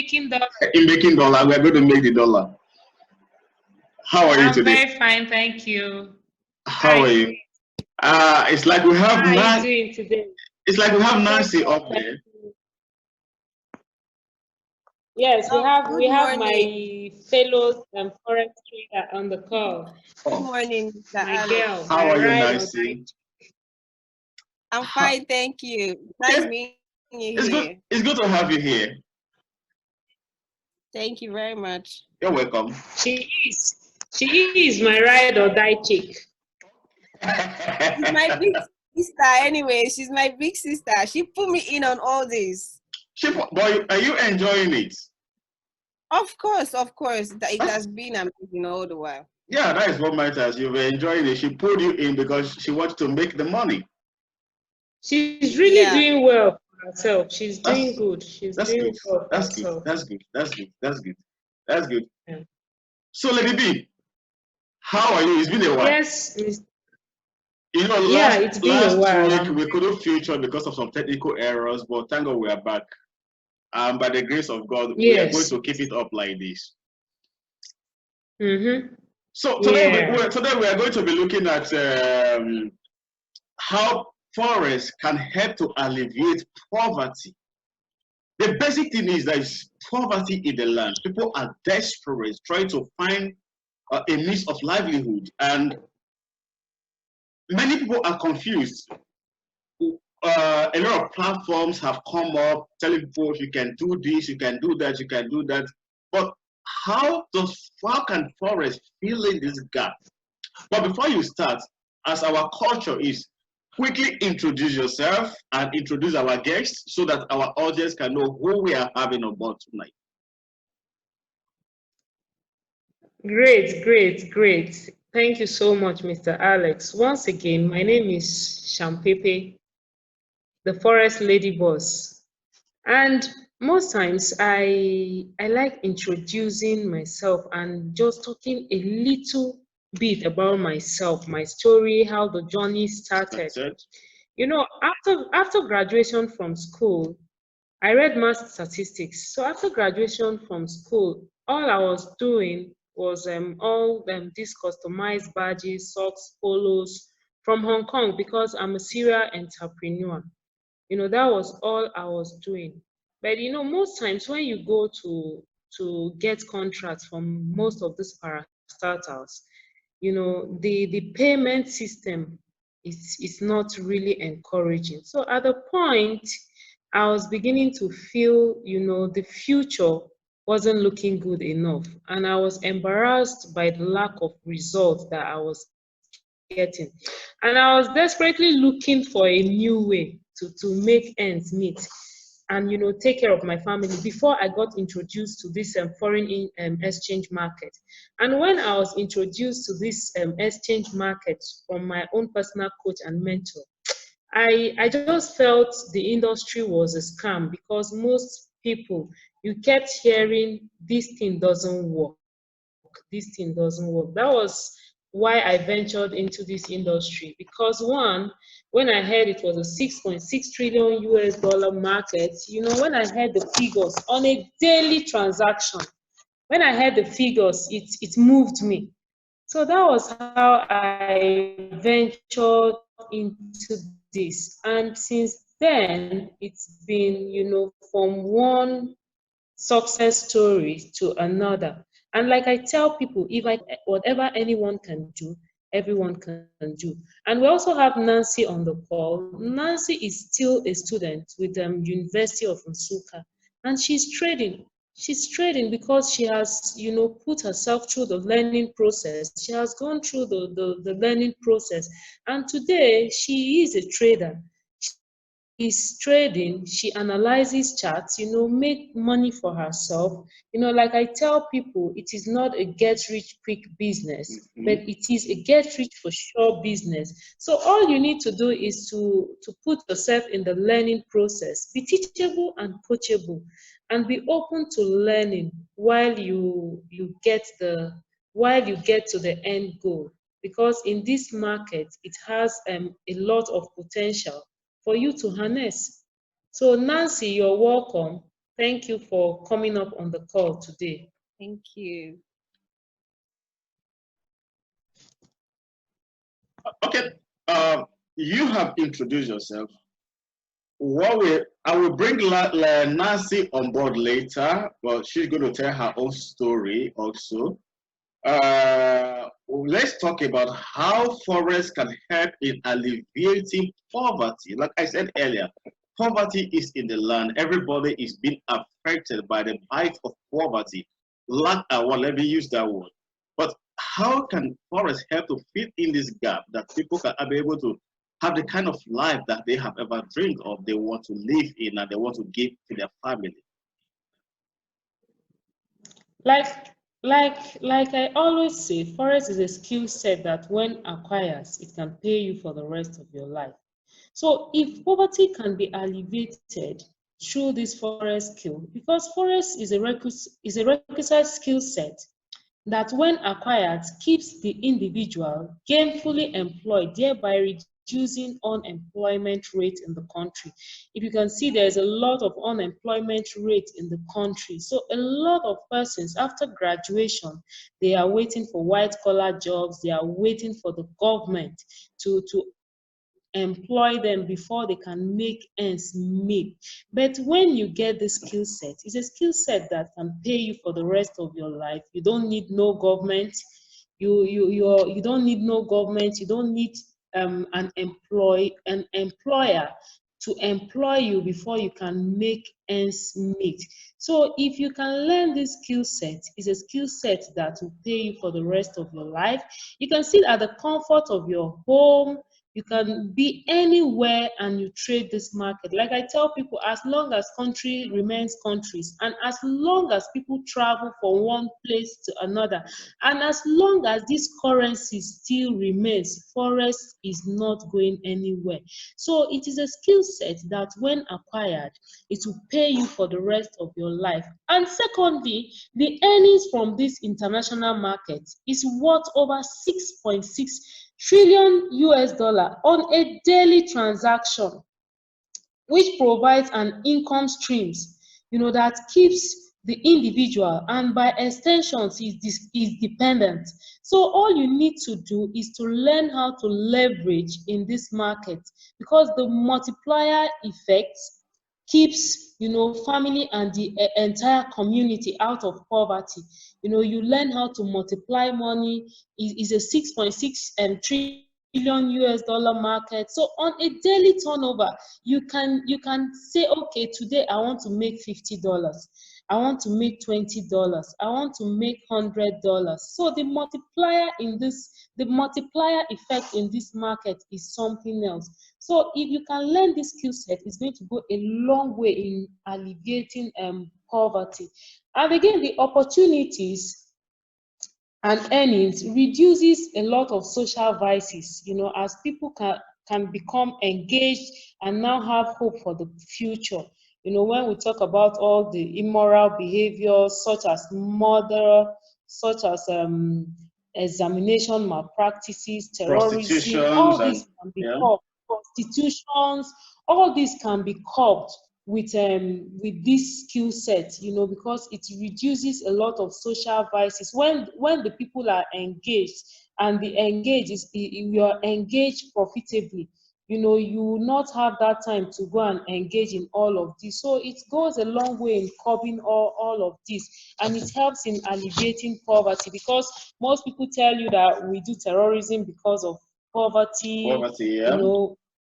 making dollar. In making dollar, we're going to make the dollar. How are you today? I'm very fine, thank you. How are you? It's like we have How are you doing today? It's like we have Nancy up there. Yes, we have morning. my fellow forex trader on the call. Good morning, Mr. My Alex. girl. How are you, Right, Nancy? I'm fine, thank you. Nice meeting you here. It's good to have you here. Thank you very much. You're welcome. She is my ride or die chick. She's my big sister anyway. She's my big sister. She put me in on all this. Boy, are you enjoying it? Of course. It has been amazing all the while. Yeah, that is what matters. You've enjoyed it. She pulled you in because she wants to make the money. She's really doing well for herself. She's doing good. She's doing well for herself. That's good. Yeah. So, Lady B, how are you? It's been a while. Yes, you know, it's been a while. Week we couldn't feature because of some technical errors, but thank God we are back. By the grace of God, we are going to keep it up like this. So today, today we are going to be looking at how forex can help to alleviate poverty. The basic thing is there is poverty in the land. People are desperate, trying to find a means of livelihood, and many people are confused. A lot of platforms have come up telling people you can do this, you can do that, you can do that. But how can forex fill in this gap? But before you start, as our culture is, quickly introduce yourself and introduce our guests so that our audience can know who we are having on board tonight. Great. Thank you so much, Mr. Alex. Once again, my name is Shampepe, the Forest Lady Boss. And most times I like introducing myself and just talking a little bit about myself, my story, how the journey started. You know, after graduation from school, I read math statistics. So after graduation from school, all I was doing was these customized badges, socks, polos from Hong Kong because I'm a serial entrepreneur. You know, that was all I was doing. But you know, most times when you go to get contracts from most of these parastatals, you know, the payment system is not really encouraging. So at the point, I was beginning to feel, you know, the future wasn't looking good enough. And I was embarrassed by the lack of results that I was getting. And I was desperately looking for a new way to make ends meet and, you know, take care of my family before I got introduced to this foreign exchange market. And when I was introduced to this exchange market from my own personal coach and mentor, I just felt the industry was a scam because most people, you kept hearing this thing doesn't work, this thing doesn't work. That was why I ventured into this industry because one, when I heard it was a 6.6 trillion US dollar market, you know, when I heard the figures on a daily transaction, when I heard the figures, it moved me. So that was how I ventured into this. And since then, it's been, you know, from one success story to another. And like I tell people, whatever anyone can do, everyone can do. And we also have Nancy on the call. Nancy is still a student with the University of Nsukka, and she's trading. She's trading because she has, you know, put herself through the learning process. She has gone through the learning process. And today, she is a trader. She's trading, she analyzes charts, you know, make money for herself. You know, like I tell people, it is not a get-rich-quick business, but it is a get-rich-for-sure business. So all you need to do is to put yourself in the learning process, be teachable and coachable, and be open to learning while you get to the end goal. Because in this market, it has a lot of potential for you to harness. So Nancy, you're welcome. Thank you for coming up on the call today. Thank you. Okay, you have introduced yourself. I will bring Nancy on board later, but she's going to tell her own story also. Let's talk about how forex can help in alleviating poverty. Like I said earlier, poverty is in the land. Everybody is being affected by the bite of poverty. Let me use that word. But how can forex help to fill in this gap that people can be able to have the kind of life that they have ever dreamed of, they want to live in, and they want to give to their family? Like like I always say, forex is a skill set that when acquired, it can pay you for the rest of your life. So if poverty can be alleviated through this forex skill, because forex is a requisite skill set that when acquired keeps the individual gainfully employed, thereby reducing unemployment rate in the country. If you can see, there's a lot of unemployment rate in the country. So a lot of persons after graduation, they are waiting for white collar jobs, they are waiting for the government to employ them before they can make ends meet. But when you get this skill set, it's a skill set that can pay you for the rest of your life. You don't need no government. You don't need no government. You don't need an employer to employ you before you can make ends meet. So if you can learn this skill set, it's a skill set that will pay you for the rest of your life. You can sit at the comfort of your home. You can be anywhere and you trade this market. Like I tell people, as long as country remains countries, and as long as people travel from one place to another, and as long as this currency still remains, forex is not going anywhere. So it is a skill set that when acquired, it will pay you for the rest of your life. And secondly, the earnings from this international market is worth over 6.6 trillion US dollar on a daily transaction, which provides an income streams, that keeps the individual and by extensions is dependent. So all you need to do is to learn how to leverage in this market, because the multiplier effect keeps family and the entire community out of poverty. You learn how to multiply money. Is a 6.6 trillion US dollar market. So on a daily turnover, you can say, okay, today I want to make $50. I want to make $20. I want to make $100. So the multiplier effect in this market is something else. So if you can learn this skill set, it's going to go a long way in alleviating poverty. And again, the opportunities and earnings reduces a lot of social vices, as people can become engaged and now have hope for the future. When we talk about all the immoral behaviors such as murder, such as examination malpractices, terrorism, Prostitutions all and these can be yeah. curbed. Prostitutions, all these can be curbed with this skill set, because it reduces a lot of social vices when the people are engaged, and the engage is you are engaged profitably. You will not have that time to go and engage in all of this. So it goes a long way in curbing all of this, and it helps in alleviating poverty, because most people tell you that we do terrorism because of poverty, Poverty, yeah.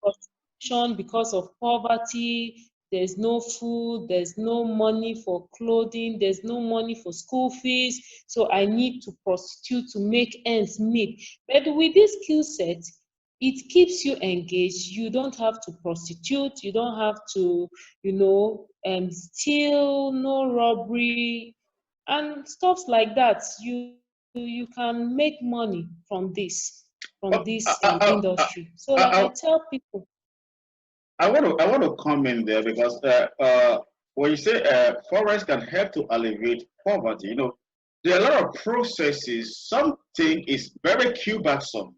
prostitution because of poverty. There's no food, there's no money for clothing, there's no money for school fees, so I need to prostitute to make ends meet. But with this skill set, it keeps you engaged. You don't have to prostitute, you don't have to steal, no robbery and stuff like that. You can make money from this Oh, industry. So like I tell people, I want to comment there because when you say forex can help to alleviate poverty, there are a lot of processes. Something is very cumbersome.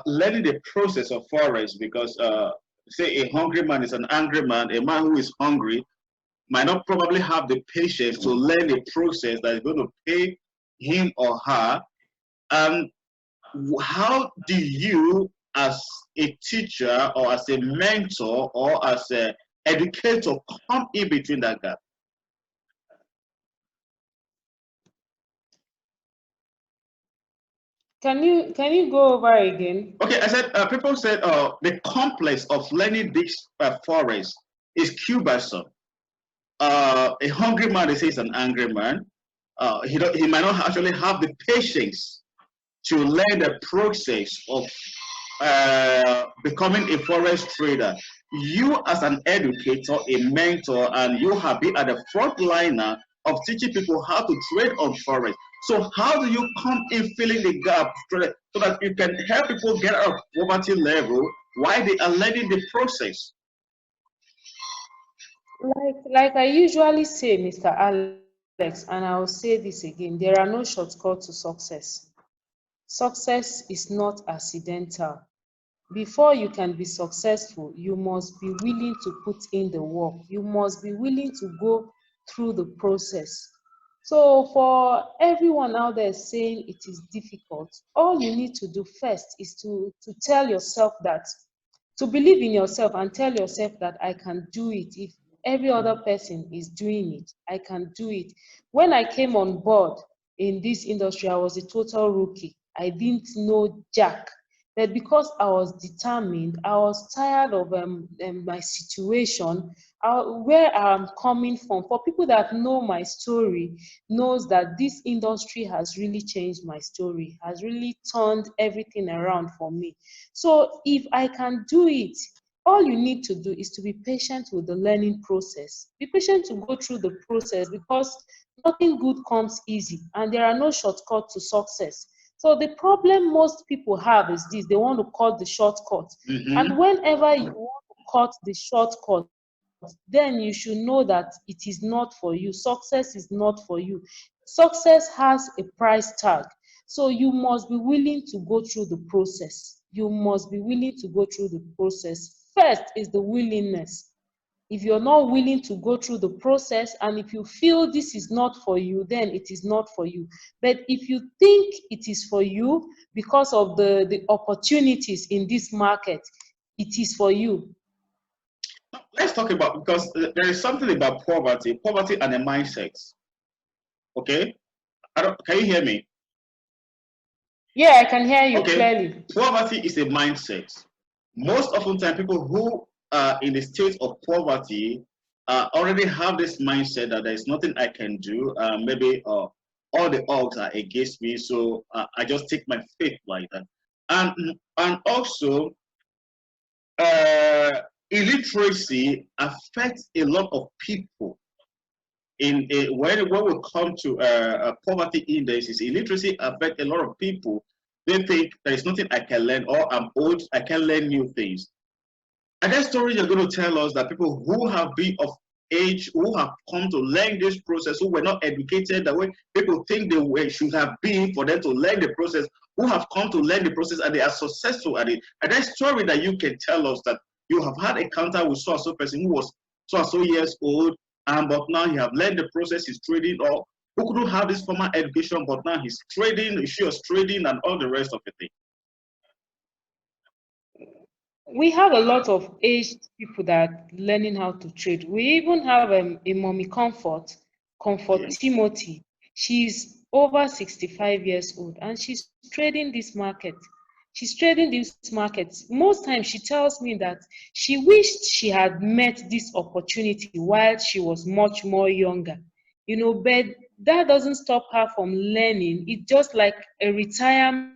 Learning the process of forex, because say a hungry man is an angry man. A man who is hungry might not probably have the patience to learn a process that is going to pay him or her. How do you, as a teacher or as a mentor or as an educator, come in between that gap? Can you go over again? Okay, I said people said the complex of learning this forex is cumbersome. A hungry man, they say, is an angry man. He might not actually have the patience to learn the process of becoming a forex trader. You, as an educator, a mentor, and you have been at the front liner of teaching people how to trade on forex. So how do you come in filling the gap so that you can help people get out of poverty level while they are learning the process? Like I usually say, Mr. Alex, and I'll say this again, there are no shortcuts to success. Success is not accidental. Before you can be successful, you must be willing to put in the work. You must be willing to go through the process. So for everyone out there saying it is difficult, all you need to do first is to tell yourself that, to believe in yourself and tell yourself that I can do it. If every other person is doing it, I can do it. When I came on board in this industry, I was a total rookie. I didn't know jack. But because I was determined, I was tired of my situation, where I'm coming from. For people that know my story, knows that this industry has really changed my story, has really turned everything around for me. So if I can do it, all you need to do is to be patient with the learning process. Be patient to go through the process, because nothing good comes easy and there are no shortcuts to success. So the problem most people have is this: they want to cut the shortcut. And whenever you want to cut the shortcut, then you should know that it is not for you. Success is not for you. Success has a price tag. So you must be willing to go through the process. You must be willing to go through the process. First is the willingness. If you're not willing to go through the process, and if you feel this is not for you, then it is not for you. But if you think it is for you because of the opportunities in this market, it is for you. Let's talk about, because there is something about poverty and a mindset. Okay, can you hear me? Yeah, I can hear you clearly. Poverty is a mindset. Most often time, people who are in a state of poverty already have this mindset that there is nothing I can do. Maybe all the odds are against me, so I just take my faith like that. And also, illiteracy affects a lot of people. When we come to poverty indexes, illiteracy affects a lot of people. They think there is nothing I can learn, or I'm old, I can learn new things. And that story you're going to tell us that people who have been of age, who have come to learn this process, who were not educated the way people think they should have been for them to learn the process, who have come to learn the process and they are successful at it. And that story that you can tell us that you have had a encounter with so-and-so person who was so-and-so years old, but now he have learned the process, he's trading, or who couldn't have this formal education, but now he's trading, she was trading, and all the rest of the thing. We have a lot of aged people that are learning how to trade. We even have a mommy Comfort Timothy. She's over 65 years old and she's trading this market. She's trading this market. Most times she tells me that she wished she had met this opportunity while she was much more younger. But that doesn't stop her from learning. It's just like a retirement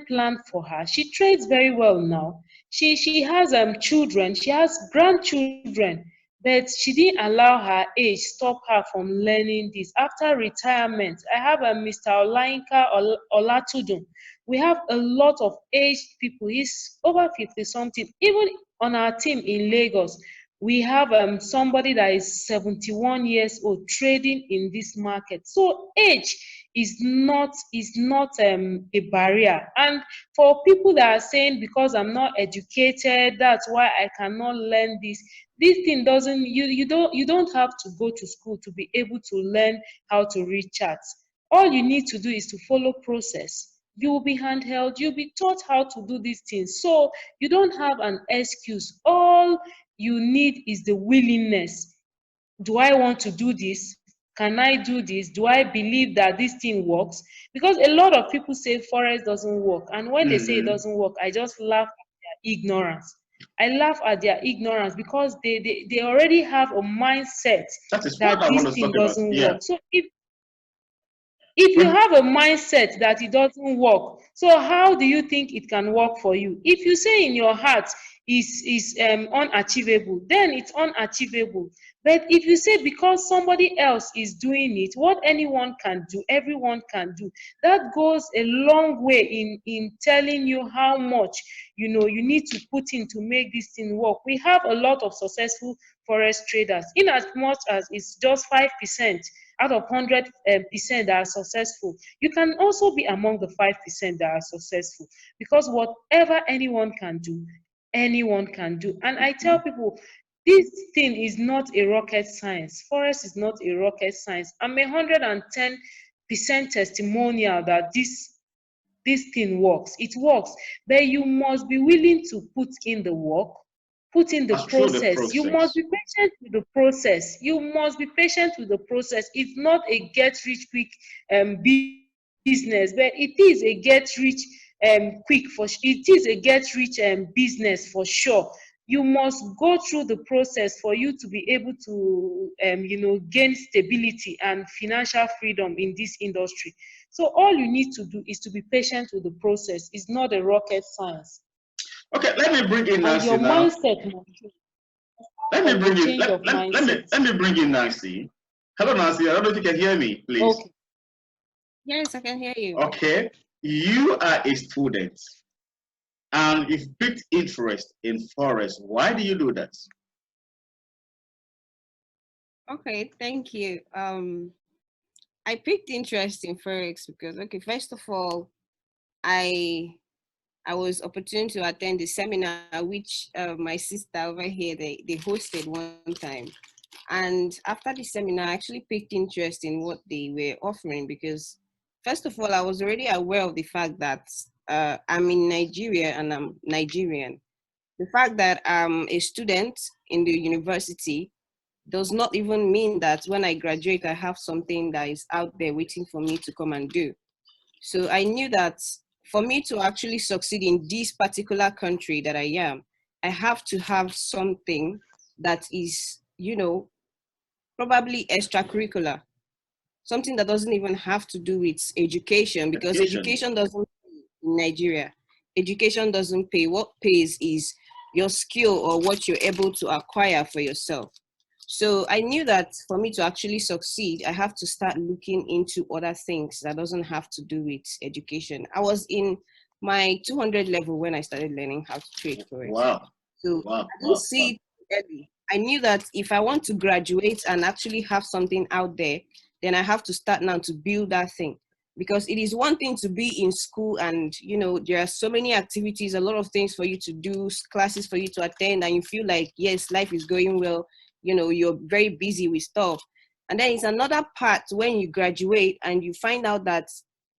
plan for her. She trades very well now. She has children, she has grandchildren, but she didn't allow her age stop her from learning this. After retirement, I have a Mr. Olainka Olatudun. We have a lot of aged people. He's over 50 something. Even on our team in Lagos, we have somebody that is 71 years old trading in this market. So age is not a barrier. And for people that are saying, because I'm not educated, that's why I cannot learn this, This thing doesn't, you don't have to go to school to be able to learn how to read charts. All you need to do is to follow process. You will be handheld, you'll be taught how to do these things. So you don't have an excuse. All you need is the willingness. Do I want to do this? Can I do this? Do I believe that this thing works? Because a lot of people say forex doesn't work, and when they say it Mm-hmm. doesn't work, I just laugh at their ignorance. I laugh at their ignorance because they already have a mindset That is what that I this want to thing talk about. doesn't Yeah. work. So if you When have a mindset that it doesn't work, so how do you think it can work for you? If you say in your heart is unachievable, then it's unachievable. But if you say because somebody else is doing it, what anyone can do, everyone can do, that goes a long way in telling you how much you need to put in to make this thing work. We have a lot of successful forex traders, in as much as it's just 5% out of 100% that are successful. You can also be among the 5% that are successful, because whatever anyone can do, anyone can do. And I tell people, this thing is not a rocket science. Forex is not a rocket science. I'm 110% testimonial that this thing works. It works. But you must be willing to put in the work, put in the pass through the process. You must process. be patient with the process. You must be patient with the process. It's not a get rich quick business, but it is a get rich quick for it is a get rich business for sure. You must go through the process for you to be able to gain stability and financial freedom in this industry. So all you need to do is to be patient with the process. It's not a rocket science. Okay, let me bring in And Nancy your now. mindset must change. Let me From the bring in change of mindset. let me bring in Nancy. Hello, Nancy. I don't know if you can hear me, please. Okay. Yes, I can hear you. Okay. You are a student and you've picked interest in forest. Why do you do that? Okay, thank you. I picked interest in forex because, okay, first of all, I I was opportune to attend the seminar which my sister over here they hosted one time. And after the seminar, I actually picked interest in what they were offering because, first of all, I was already aware of the fact that I'm in Nigeria and I'm Nigerian. The fact that I'm a student in the university does not even mean that when I graduate, I have something that is out there waiting for me to come and do. So I knew that for me to actually succeed in this particular country that I am, I have to have something that is, probably extracurricular, something that doesn't even have to do with education because Education. education doesn't pay in Nigeria. Education doesn't pay. What pays is your skill or what you're able to acquire for yourself. So I knew that for me to actually succeed, I have to start looking into other things that doesn't have to do with education. I was in my 200 level when I started learning how to trade forex. Wow. So Wow. I didn't Wow. Wow. see it early. I knew that if I want to graduate and actually have something out there, then I have to start now to build that thing. Because it is one thing to be in school and, there are so many activities, a lot of things for you to do, classes for you to attend, and you feel like, yes, life is going well, you're very busy with stuff. And then it's another part when you graduate and you find out that,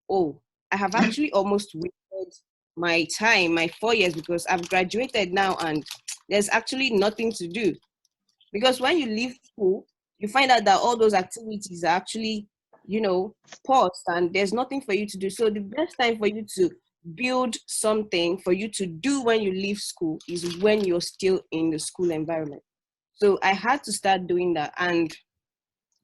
oh, I have actually almost wasted my time, my 4 years, because I've graduated now and there's actually nothing to do. Because when you leave school, you find out that all those activities are actually, paused and there's nothing for you to do. So the best time for you to build something for you to do when you leave school is when you're still in the school environment. So I had to start doing that. And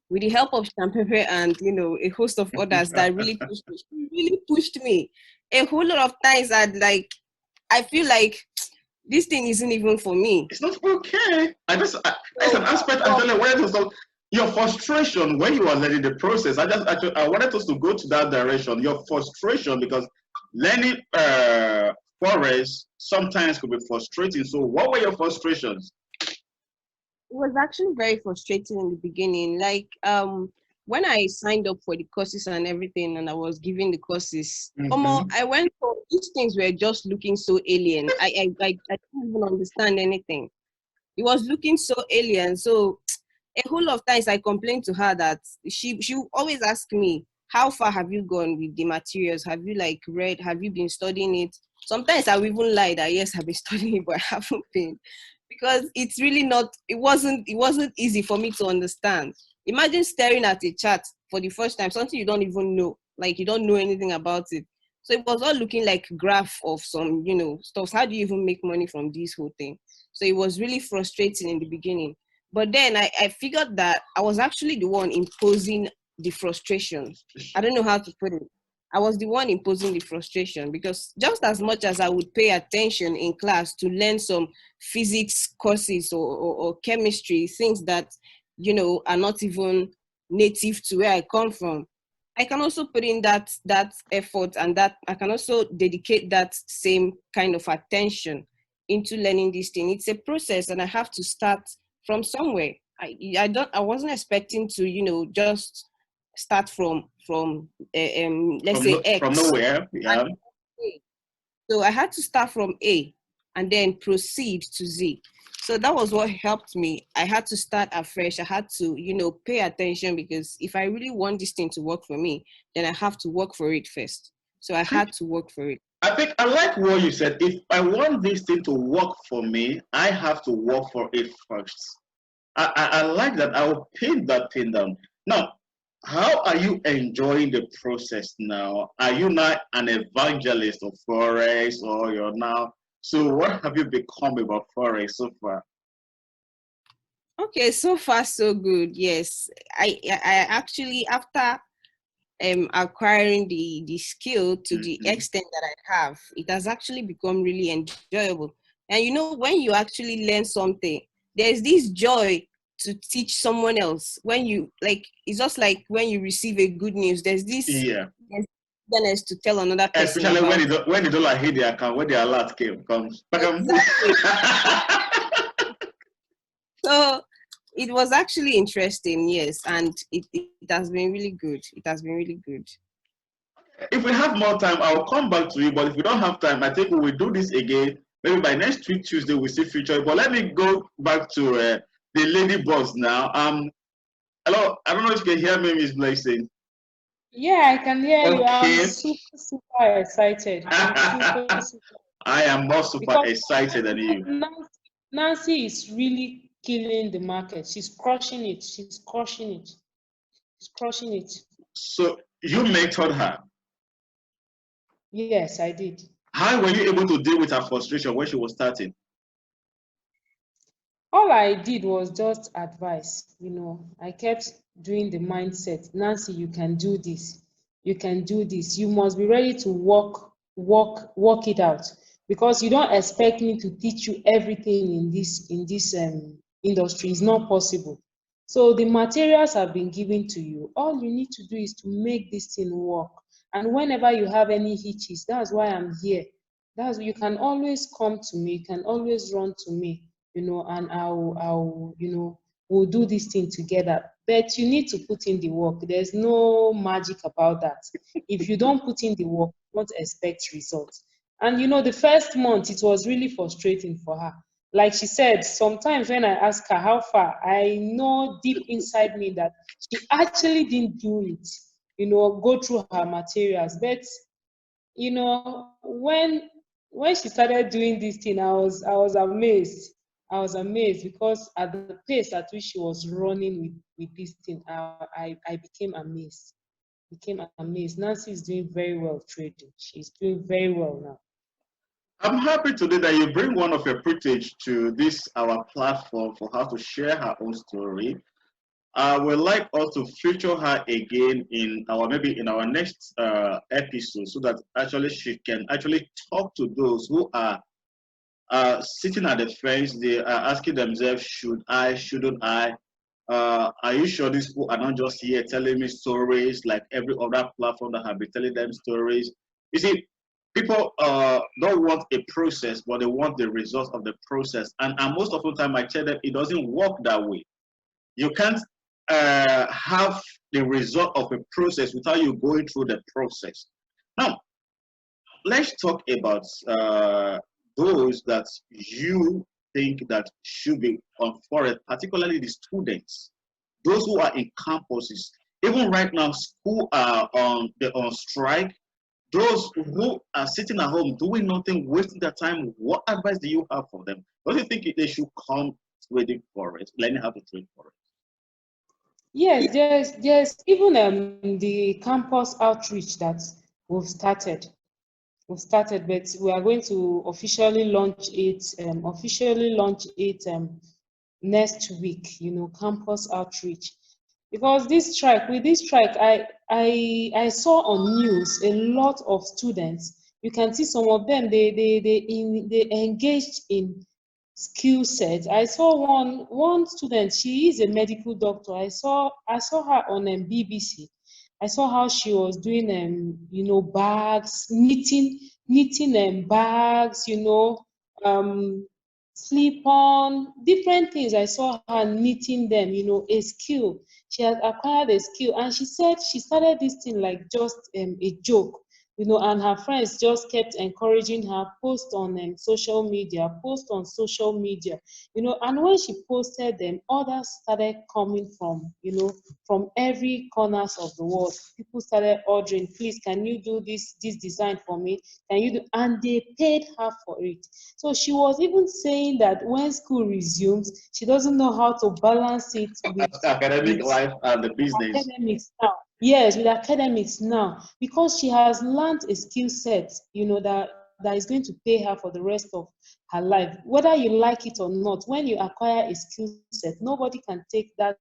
with the help of Shampepe and, a host of others that really pushed me, she really pushed me. A whole lot of times I feel like this thing isn't even for me. It's not okay. It's an So, aspect actually where it was your frustration when you are learning the process. I wanted us to go to that direction. Your frustration because learning forest sometimes could be frustrating. So what were your frustrations? it was actually very frustrating in the beginning. Like when I signed up for the courses and everything and I was giving the courses, Mm-hmm. I went for these things were just looking so alien. I didn't even understand anything. It was looking so alien. So a whole lot of times I complained to her that she always ask me, how far have you gone with the materials? Have you like read? Have you been studying it? Sometimes I will even lie that yes, I've been studying it, but I haven't been, because it's really not. It wasn't easy for me to understand. Imagine staring at a chart for the first time, something you don't even know, like you don't know anything about it. So it was all looking like graph of some, stuff. How do you even make money from this whole thing? So it was really frustrating in the beginning. But then I figured that I was actually the one imposing the frustration. I don't know how to put it. I was the one imposing the frustration, because just as much as I would pay attention in class to learn some physics courses or chemistry, things that, are not even native to where I come from, I can also put in that effort, and that I can also dedicate that same kind of attention into learning this thing. It's a process, and I have to start from somewhere. I wasn't expecting to, just start from let's From say from X. nowhere. And Yeah. so I had to start from A and then proceed to Z. So that was what helped me. I had to start afresh. I had to, pay attention, because if I really want this thing to work for me, then I have to work for it first. So I See, had to work for it. I think I like what you said. If I want this thing to work for me, I have to work for it first. I like that. I will pin that thing down. Now, how are you enjoying the process now? Are you now an evangelist of forex, or you're now? So, what have you become about forex so far? Okay, so far so good. Yes, I actually, after acquiring the skill to the Mhm. extent that I have, it has actually become really enjoyable. And when you actually learn something, there's this joy to teach someone else. When you like, it's just like when you receive a good news, Yeah, there's eagerness to tell another person especially about it. when the dollar hit the account, when the alert comes. Exactly. So it was actually interesting, yes, and it has been really good. It has been really good. If we have more time, I'll come back to you. But if we don't have time, I think we will do this again. Maybe by next week, Tuesday, we see future. But let me go back to the lady boss now. Hello. I don't know if you can hear me, Miss Blessing. Yeah, I can hear you. I'm Okay. super, super excited. I'm super, super I am more super because excited than you. Nancy is really killing the market. She's crushing it. She's crushing it. She's crushing it. So you mentored her. Yes, I did. How were you able to deal with her frustration when she was starting? All I did was just advice. I kept doing the mindset. Nancy, you can do this. You can do this. You must be ready to work it out, because you don't expect me to teach you everything in this industry. It's not possible. So the materials have been given to you. All you need to do is to make this thing work. And whenever you have any hitches, that's why I'm here. You can always come to me. You can always run to me, and we'll do this thing together. But you need to put in the work. There's no magic about that. If you don't put in the work, don't expect results. And the first month, it was really frustrating for her. Like she said, sometimes when I ask her how far, I know deep inside me that she actually didn't do it, go through her materials. But when she started doing this thing, I was amazed. I was amazed, because at the pace at which she was running with this thing, I became amazed. Became amazed. Nancy is doing very well trading. She's doing very well now. I'm happy today that you bring one of your footage to this our platform for her to share her own story. I would like us to feature her again in our maybe in our next episode, so that actually she can actually talk to those who are sitting at the fence. They are asking themselves, should I, shouldn't I? Are you sure these people are not just here telling me stories like every other platform that have been telling them stories? You see, people don't want a process, but they want the results of the process. And most of the time, I tell them it doesn't work that way. You can't have the result of a process without you going through the process. Now, let's talk about those that you think that should be on forex, particularly the students, those who are in campuses. Even right now, school are on strike. Those who are sitting at home doing nothing, wasting their time, what advice do you have for them? Don't you think they should come trading forex, learning how to trade forex? Yes, there's even the campus outreach that we've started. But we are going to officially launch it next week. Campus outreach, because with this strike, I saw on news a lot of students. You can see some of them, they engaged in skill set. I saw one student. She is a medical doctor. I saw her on BBC. I saw how she was doing bags, knitting bags, slip on different things. I saw her knitting them, a skill. She has acquired a skill, and she said she started this thing like just a joke, and her friends just kept encouraging her, post on social media, and when she posted them, others started coming from every corners of the world. People started ordering, please, can you do this design for me? Can you do? And they paid her for it. So she was even saying that when school resumes, she doesn't know how to balance it Academic with life and the business. academics now. Yes, with academics now, because she has learned a skill set, that is going to pay her for the rest of her life. Whether you like it or not, when you acquire a skill set, nobody can take that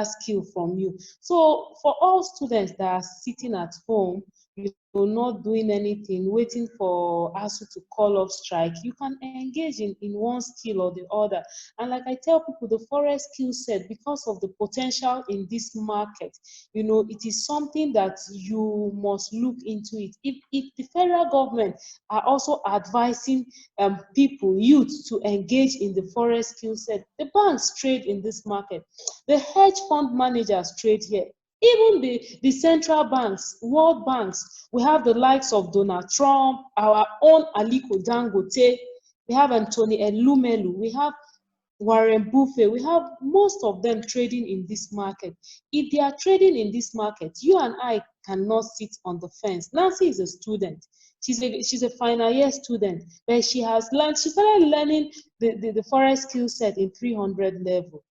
skill from you. So for all students that are sitting at home, not doing anything, waiting for ASU to call off strike, you can engage in one skill or the other. And like I tell people, the forex skill set, because of the potential in this market, it is something that you must look into it. If the federal government are also advising people, youth, to engage in the forex skill set, the banks trade in this market, the hedge fund managers trade here, even the central banks, world banks. We have the likes of Donald Trump, our own Aliko Dangote, we have Anthony Elumelu, we have Warren Buffett, we have most of them trading in this market. If they are trading in this market, you and I cannot sit on the fence. Nancy is a student. She's a final year student, but she started learning the forex skill set in 300 level.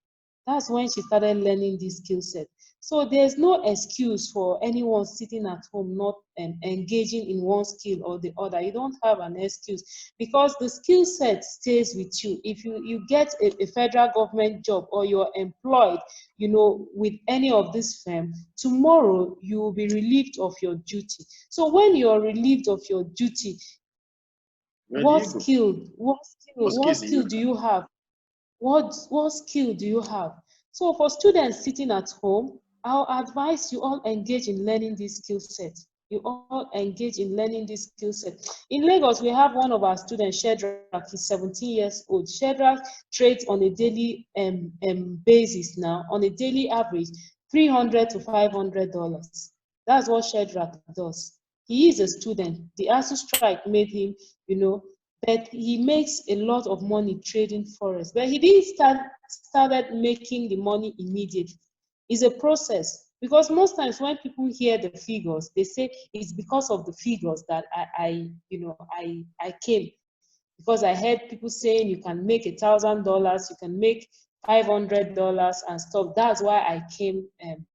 That's when she started learning this skill set. So there's no excuse for anyone sitting at home not engaging in one skill or the other. You don't have an excuse, because the skill set stays with you. If you get a federal government job, or you're employed, with any of this firm, tomorrow you will be relieved of your duty. So when you're relieved of your duty, what skill do you have? What skill do you have? So for students sitting at home, I'll advise you all engage in learning this skill set. You all engage in learning this skill set. In Lagos, we have one of our students, Shedrack. He's 17 years old. Shedrack trades on a daily basis now, on a daily average, $300 to $500. That's what Shedrack does. He is a student. The ASU strike made him, but he makes a lot of money trading forex. But he didn't started making the money immediately. It's a process, because most times when people hear the figures, they say it's because of the figures that I came, because I heard people saying you can make $1,000, you can make $500 and stuff. That's why I came, and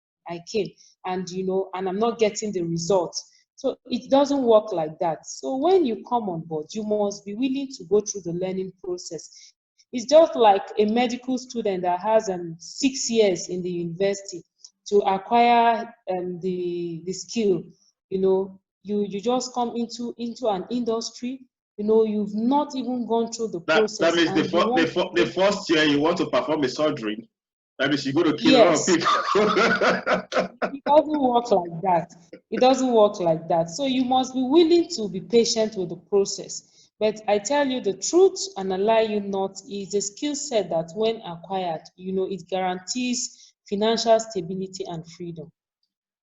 and I'm not getting the results. So it doesn't work like that. So when you come on board, you must be willing to go through the learning process. It's just like a medical student that has 6 years in the university to acquire the skill. You just come into an industry. You've not even gone through the process. That means the first year you want to perform a surgery. That means you're going to kill a lot of people. It doesn't work like that. It doesn't work like that. So you must be willing to be patient with the process. But I tell you the truth, and I lie you not, is a skill set that when acquired, it guarantees financial stability and freedom.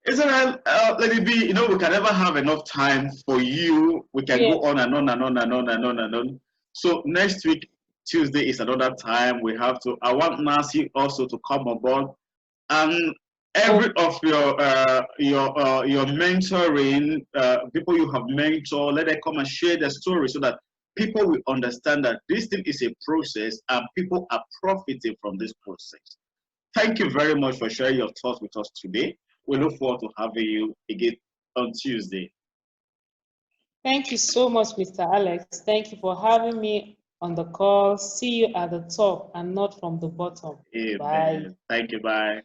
Isn't that, Lady B, we can never have enough time for you. We can go on and on and on and on and on and on. So next week, Tuesday is another time. We have to. I want Nancy also to come on board, and every of your mentoring people you have mentored, let them come and share their story so that people will understand that this thing is a process and people are profiting from this process. Thank you very much for sharing your thoughts with us today. We look forward to having you again on Tuesday. Thank you so much, Mr. Alex. Thank you for having me on the call. See you at the top and not from the bottom. Amen. Bye. Thank you. Bye.